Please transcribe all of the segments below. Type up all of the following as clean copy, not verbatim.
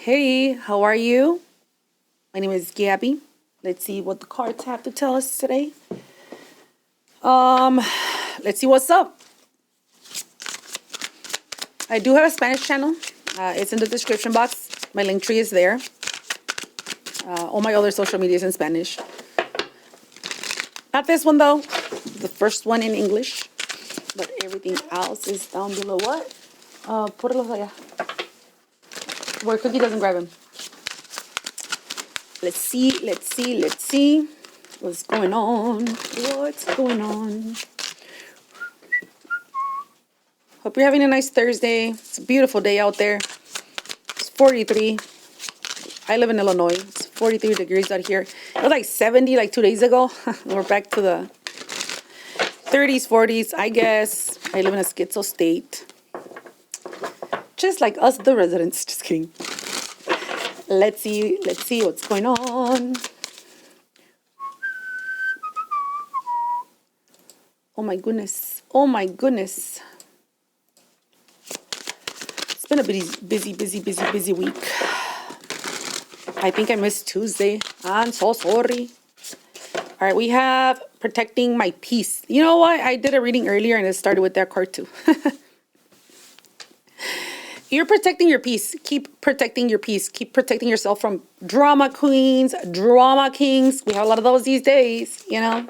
Hey, how are you? My name is Gabby. Let's see what the cards have to tell us today. Um, let's see what's up. I do have a Spanish channel. It's in the description box. My link tree is there. All my other social media is in Spanish. Not this one though. The first one in English. But everything else is down below. What? Póntelos allá. Where Cookie doesn't grab him. Let's see. What's going on? Hope you're having a nice Thursday. It's a beautiful day out there. It's 43. I live in Illinois. It's 43 degrees out here. It was like 70 like 2 days ago. We're back to the 30s, 40s, I guess. I live in a schizo state. Just like us, the residents. Just kidding. Let's see what's going on. Oh my goodness. It's been a busy week. I think I missed Tuesday. I'm so sorry. All right, we have protecting my peace. You know what? I did a reading earlier and it started with that card too. You're protecting your peace. Keep protecting your peace. Keep protecting yourself from drama queens, drama kings. We have a lot of those these days, you know.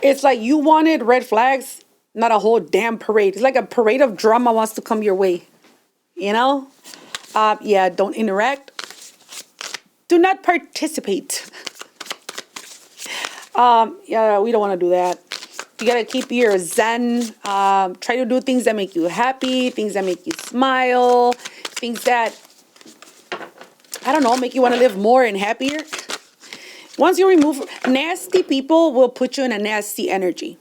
It's like you wanted red flags, not a whole damn parade. It's like a parade of drama wants to come your way, you know. Yeah, don't interact. Do not participate. Yeah, we don't want to do that. You gotta keep your zen. Try to do things that make you happy, things that make you smile, things that, I don't know, make you want to live more and happier. Once you remove nasty people, will put you in a nasty energy.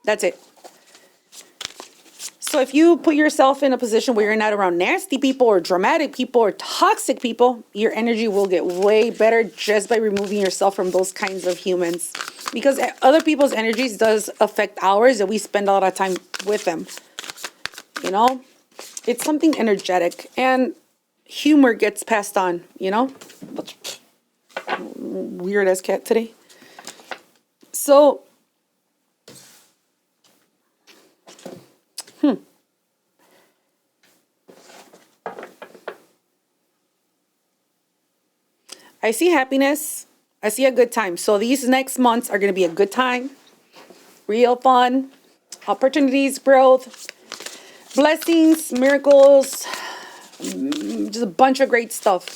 That's it. So if you put yourself in a position where you're not around nasty people or dramatic people or toxic people, your energy will get way better just by removing yourself from those kinds of humans. Because other people's energies does affect ours and we spend a lot of time with them. You know? It's something energetic and humor gets passed on, you know? Weird ass cat today. So, I see happiness. I see a good time. So these next months are going to be a good time. Real fun. Opportunities, growth, blessings, miracles. Just a bunch of great stuff.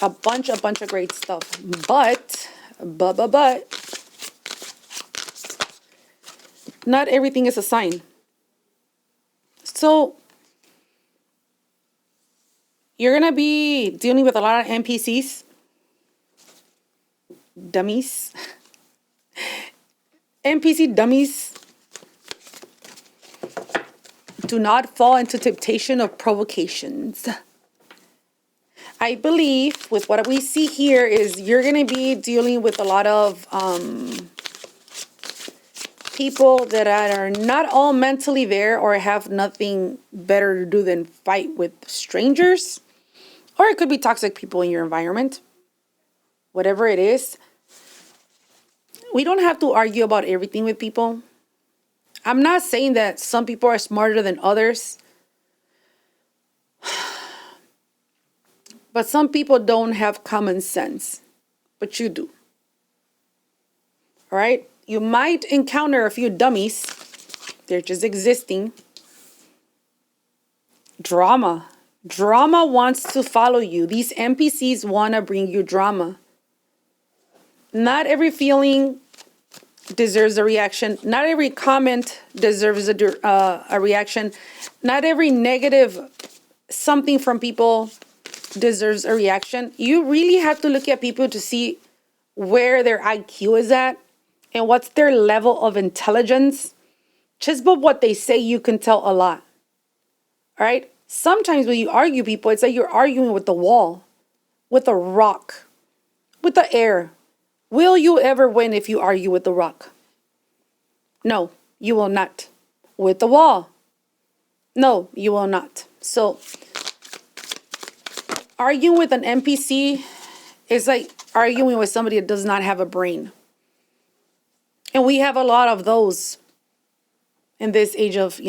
A bunch of great stuff. But, not everything is a sign. So, you're going to be dealing with a lot of NPCs. Dummies. NPC dummies. Do not fall into temptation of provocations. I believe with what we see here is you're going to be dealing with a lot of people that are not all mentally there or have nothing better to do than fight with strangers. Or it could be toxic people in your environment. Whatever it is. We don't have to argue about everything with people. I'm not saying that some people are smarter than others. But some people don't have common sense. But you do. All right? You might encounter a few dummies. They're just existing. Drama wants to follow you. These NPCs want to bring you drama. Not every feeling deserves a reaction. Not every comment deserves a reaction. Not every negative something from people deserves a reaction. You really have to look at people to see where their IQ is at and what's their level of intelligence. Just by what they say, you can tell a lot. All right? Sometimes when you argue people, it's like you're arguing with the wall, with a rock, with the air. Will you ever win if you argue with the rock? No, you will not. With the wall. No, you will not. So arguing with an NPC is like arguing with somebody that does not have a brain. And we have a lot of those in this age of,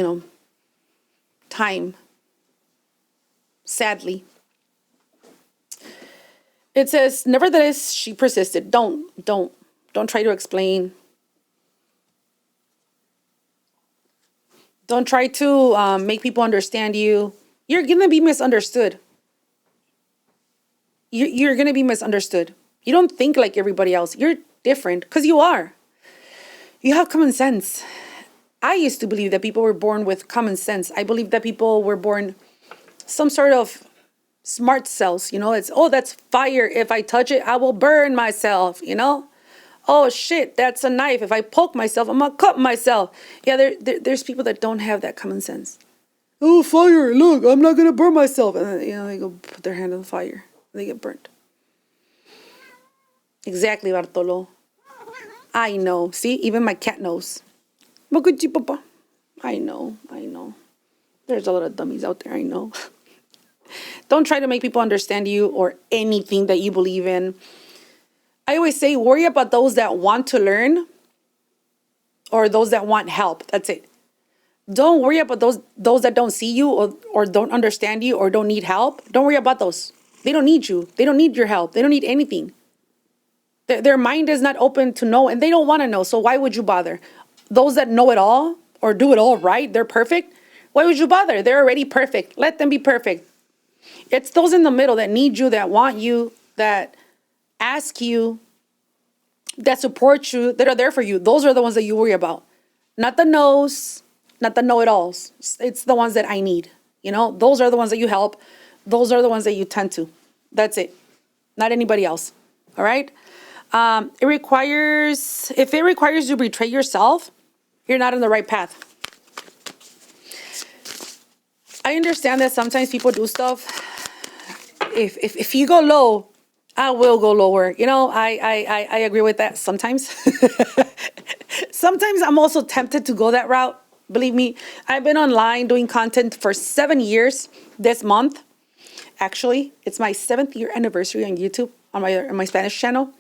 time. Sadly. It says, nevertheless, she persisted. Don't try to explain. Don't try to make people understand you. You're going to be misunderstood. You're going to be misunderstood. You don't think like everybody else. You're different because you are. You have common sense. I used to believe that people were born with common sense. I believe that people were born some sort of smart cells. That's fire. If I touch it, I will burn myself. Oh shit, that's a knife. If I poke myself, I'm gonna cut myself. Yeah, there's people that don't have that common sense. Oh, fire, look, I'm not gonna burn myself. And then, they go put their hand on the fire. They get burnt. Exactly, Bartolo. I know. See, even my cat knows. Look at you, Papa. I know. There's a lot of dummies out there, I know. Don't try to make people understand you or anything that you believe in. I always say, worry about those that want to learn or those that want help. That's it. Don't worry about those that don't see you or don't understand you or don't need help. Don't worry about those. They don't need you. They don't need your help. They don't need anything. Their mind is not open to know and they don't want to know. So why would you bother? Those that know it all or do it all right, they're perfect. Why would you bother? They're already perfect. Let them be perfect. It's those in the middle that need you, that want you, that ask you, that support you, that are there for you. Those are the ones that you worry about. Not the no's, not the know-it-alls. It's the ones that I need. Those are the ones that you help. Those are the ones that you tend to. That's it. Not anybody else. All right? If it requires you to betray yourself, you're not on the right path. I understand that sometimes people do stuff. If you go low, I will go lower. I agree with that sometimes. Sometimes I'm also tempted to go that route. Believe me, I've been online doing content for 7 years this month. Actually, it's my 7th year anniversary on YouTube on my Spanish channel.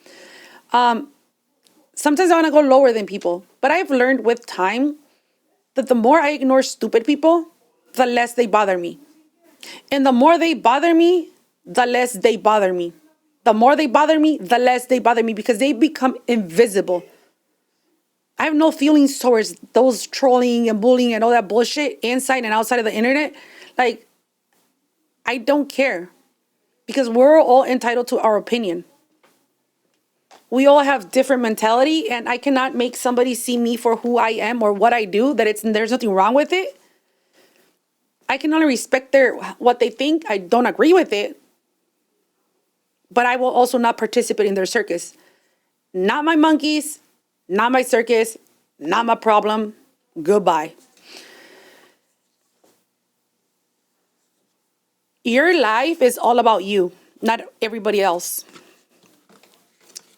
Sometimes I want to go lower than people, but I've learned with time that the more I ignore stupid people, the less they bother me. And the more they bother me, the less they bother me. The more they bother me, the less they bother me because they become invisible. I have no feelings towards those trolling and bullying and all that bullshit inside and outside of the internet. Like, I don't care because we're all entitled to our opinion. We all have different mentality and I cannot make somebody see me for who I am or what I do, that there's nothing wrong with it. I can only respect what they think. I don't agree with it. But I will also not participate in their circus. Not my monkeys, not my circus, not my problem. Goodbye. Your life is all about you, not everybody else.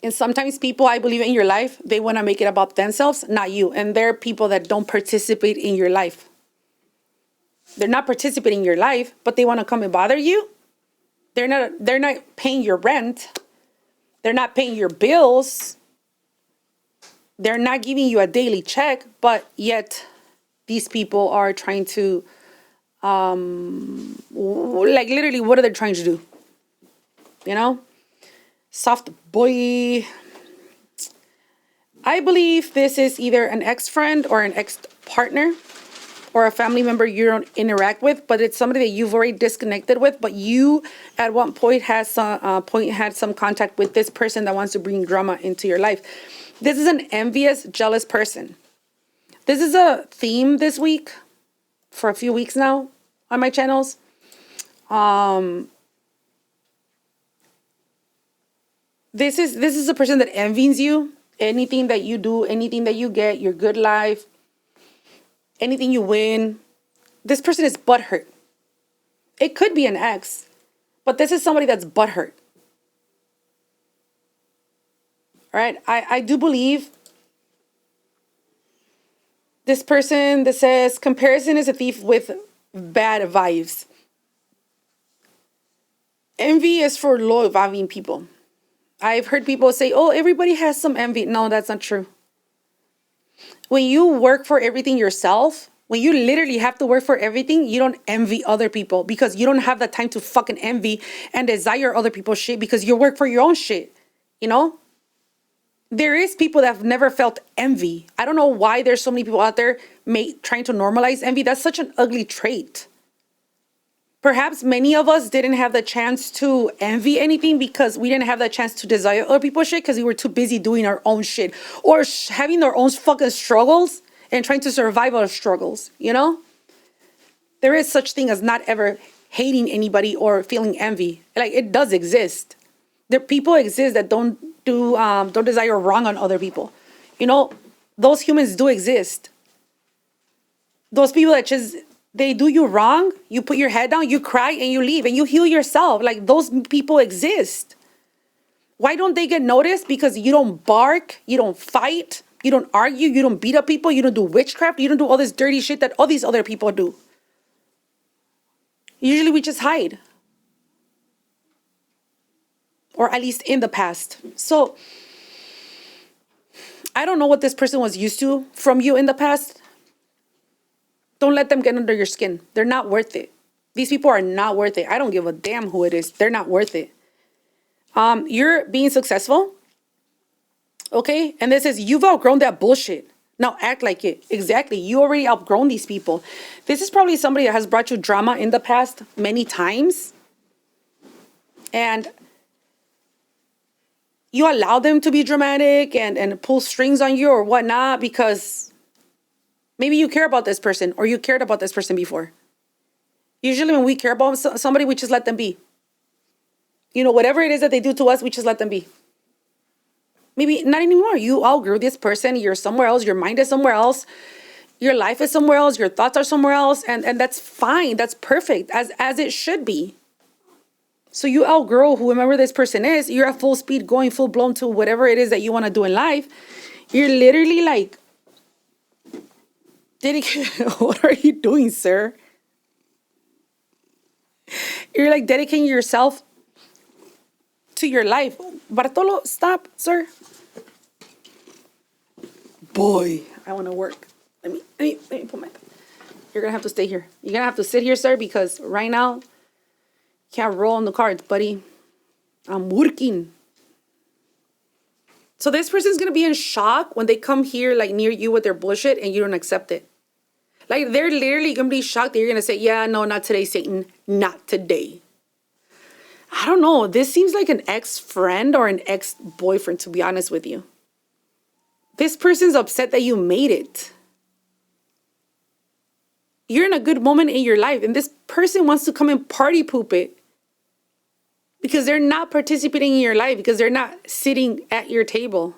And sometimes people, I believe, in your life, they want to make it about themselves, not you. And there are people that don't participate in your life. They're not participating in your life, but they want to come and bother you. They're not paying your rent. They're not paying your bills. They're not giving you a daily check, but yet these people are trying to, literally, what are they trying to do? Soft boy. I believe this is either an ex-friend or an ex-partner or a family member you don't interact with, but it's somebody that you've already disconnected with, but you at one point had some contact with this person that wants to bring drama into your life. This is an envious, jealous person. This is a theme this week for a few weeks now on my channels. This is a person that envies you. Anything that you do, anything that you get, your good life, anything you win. This person is butthurt. It could be an ex, but this is somebody that's butthurt. All right? I do believe this person that says comparison is a thief with bad vibes. Envy is for low vibing people. I've heard people say, oh, everybody has some envy. No, that's not true. When you work for everything yourself, when you literally have to work for everything, you don't envy other people because you don't have the time to fucking envy and desire other people's shit because you work for your own shit. You know? There is people that have never felt envy. I don't know why there's so many people out there trying to normalize envy. That's such an ugly trait. Perhaps many of us didn't have the chance to envy anything because we didn't have the chance to desire other people's shit because we were too busy doing our own shit or having our own fucking struggles and trying to survive our struggles, you know? There is such thing as not ever hating anybody or feeling envy. Like, it does exist. There people exist that don't desire wrong on other people. You know, those humans do exist. Those people that just they do you wrong, you put your head down, you cry and you leave and you heal yourself. Like, those people exist. Why don't they get noticed? Because you don't bark, you don't fight, you don't argue, you don't beat up people, you don't do witchcraft, you don't do all this dirty shit that all these other people do. Usually we just hide. Or at least in the past. So I don't know what this person was used to from you in the past. Don't let them get under your skin. They're not worth it. These people are not worth it. I don't give a damn who it is. They're not worth it. You're being successful. Okay? And this is, you've outgrown that bullshit. Now act like it. Exactly. You already outgrown these people. This is probably somebody that has brought you drama in the past many times. And you allow them to be dramatic and pull strings on you or whatnot because maybe you care about this person or you cared about this person before. Usually when we care about somebody, we just let them be. You know, whatever it is that they do to us, we just let them be. Maybe not anymore. You outgrew this person. You're somewhere else. Your mind is somewhere else. Your life is somewhere else. Your thoughts are somewhere else. And that's fine. That's perfect, as it should be. So you outgrow whoever this person is. You're at full speed going full blown to whatever it is that you want to do in life. You're literally like, what are you doing, sir? You're like dedicating yourself to your life. Bartolo, stop, sir. Boy, I want to work. Let me put my... You're going to have to stay here. You're going to have to sit here, sir, because right now, you can't roll on the cards, buddy. I'm working. So this person's going to be in shock when they come here, like, near you with their bullshit and you don't accept it. Like, they're literally going to be shocked that you're going to say, yeah, no, not today, Satan. Not today. I don't know. This seems like an ex-friend or an ex-boyfriend, to be honest with you. This person's upset that you made it. You're in a good moment in your life, and this person wants to come and party poop it because they're not participating in your life, because they're not sitting at your table.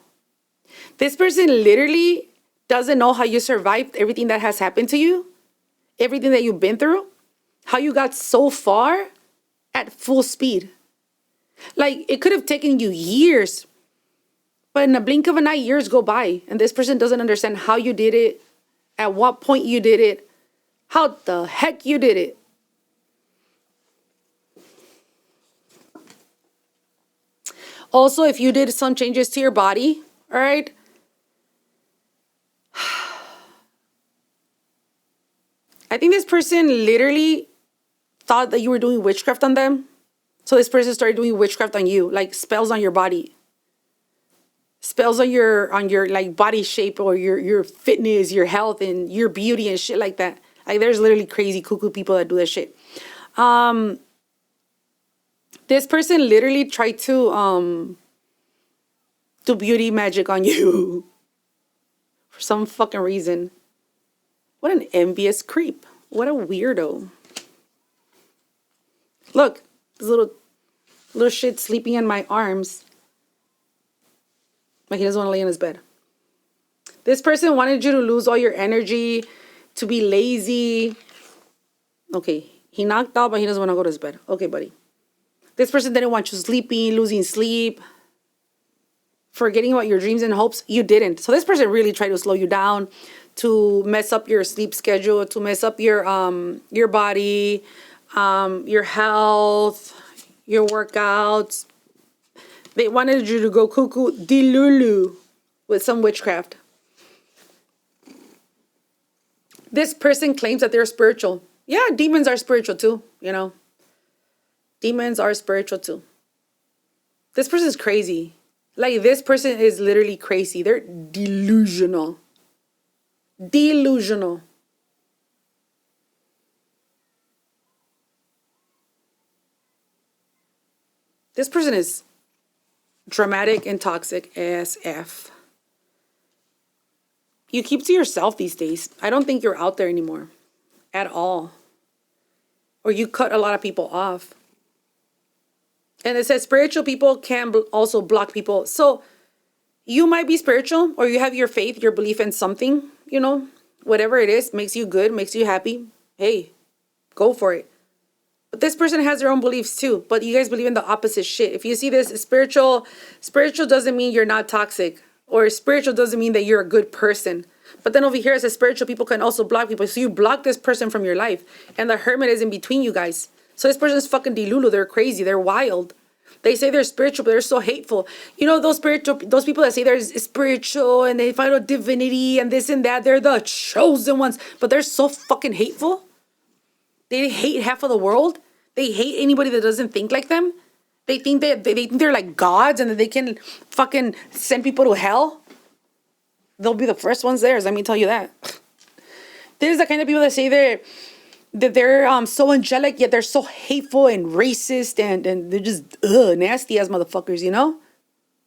This person literally doesn't know how you survived everything that has happened to you, everything that you've been through, how you got so far at full speed. Like, it could have taken you years, but in a blink of an eye, years go by, and this person doesn't understand how you did it, at what point you did it, how the heck you did it. Also, if you did some changes to your body, all right, I think this person literally thought that you were doing witchcraft on them. So this person started doing witchcraft on you, like spells on your body. Spells on your like body shape or your fitness, your health and your beauty and shit like that. Like, there's literally crazy cuckoo people that do that shit. This person literally tried to do beauty magic on you for some fucking reason. What an envious creep. What a weirdo. Look, this little shit sleeping in my arms. Like, he doesn't want to lay in his bed. This person wanted you to lose all your energy, to be lazy. Okay, he knocked out, but he doesn't want to go to his bed. Okay, buddy. This person didn't want you sleeping, losing sleep, forgetting about your dreams and hopes. You didn't. So this person really tried to slow you down, to mess up your sleep schedule, to mess up your body, your health, your workouts. They wanted you to go cuckoo delulu with some witchcraft. This person claims that they're spiritual. Yeah, demons are spiritual too, you know. Demons are spiritual too. This person's crazy. Like, this person is literally crazy. They're delusional. Delusional. This person is dramatic and toxic as F. You keep to yourself these days. I don't think you're out there anymore at all. Or you cut a lot of people off. And it says spiritual people can also block people. So you might be spiritual, or you have your faith, your belief in something, you know, whatever it is, makes you good, makes you happy. Hey, go for it. But this person has their own beliefs too. But you guys believe in the opposite shit. If you see this, spiritual doesn't mean you're not toxic. Or spiritual doesn't mean that you're a good person. But then over here it says spiritual people can also block people. So you block this person from your life. And the hermit is in between you guys. So this person's fucking delulu. They're crazy. They're wild. They say they're spiritual, but they're so hateful. You know, those people that say they're spiritual and they follow divinity and this and that, they're the chosen ones. But they're so fucking hateful. They hate half of the world. They hate anybody that doesn't think like them. They think they're like gods and that they can fucking send people to hell. They'll be the first ones there. Let me tell you that. There's the kind of people that say they're so angelic, yet they're so hateful and racist and they're just nasty ass motherfuckers, you know?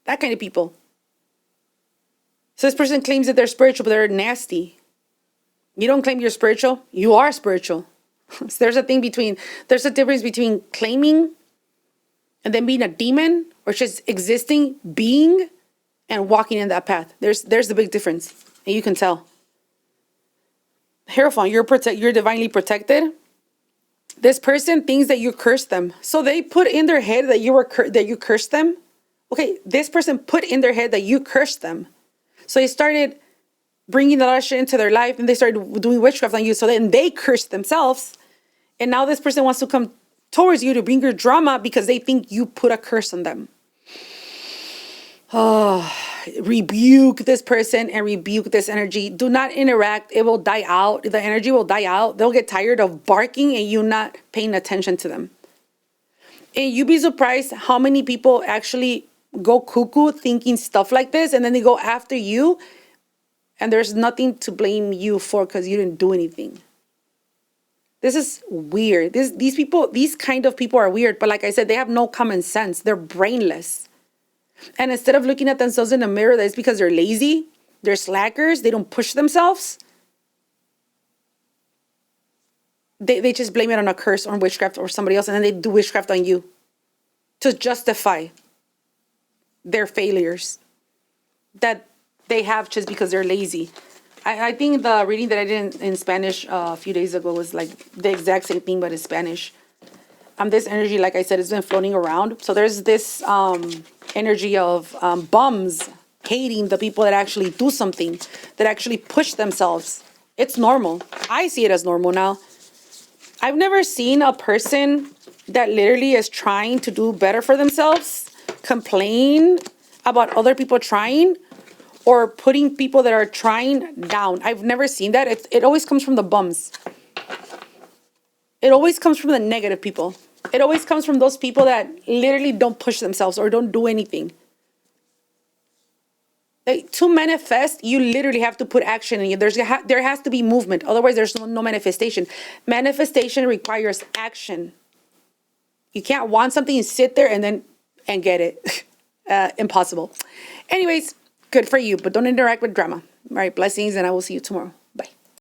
That kind of people. So this person claims that they're spiritual, but they're nasty. You don't claim you're spiritual, you are spiritual. So there's a difference between claiming and then being a demon, or just existing, being, and walking in that path. There's the big difference, and you can tell. Hierophant, you're divinely protected. This person thinks that you cursed them, so they put in their head that you cursed them. Okay, this person put in their head that you cursed them, so they started bringing that shit into their life, and they started doing witchcraft on you. So then they cursed themselves, and now this person wants to come towards you to bring your drama because they think you put a curse on them. Oh, rebuke this person and rebuke this energy. Do not interact. It will die out. The energy will die out. They'll get tired of barking and you not paying attention to them. And you'd be surprised how many people actually go cuckoo thinking stuff like this, and then they go after you, and there's nothing to blame you for because you didn't do anything. This is weird. These kind of people are weird, but like I said, they have no common sense. They're brainless. And instead of looking at themselves in the mirror, that's because they're lazy, they're slackers, they don't push themselves. They just blame it on a curse or witchcraft or somebody else, and then they do witchcraft on you to justify their failures that they have just because they're lazy. I think the reading that I did in Spanish a few days ago was like the exact same thing, but in Spanish. This energy, like I said, has been floating around. So there's this energy of bums hating the people that actually do something, that actually push themselves. It's normal. I see it as normal now. I've never seen a person that literally is trying to do better for themselves complain about other people trying or putting people that are trying down. I've never seen that. It always comes from the bums. It always comes from the negative people. It always comes from those people that literally don't push themselves or don't do anything. Like, to manifest, you literally have to put action in you. There has to be movement. Otherwise, there's no manifestation. Manifestation requires action. You can't want something and sit there and get it. Impossible. Anyways, good for you, but don't interact with drama. All right, blessings, and I will see you tomorrow.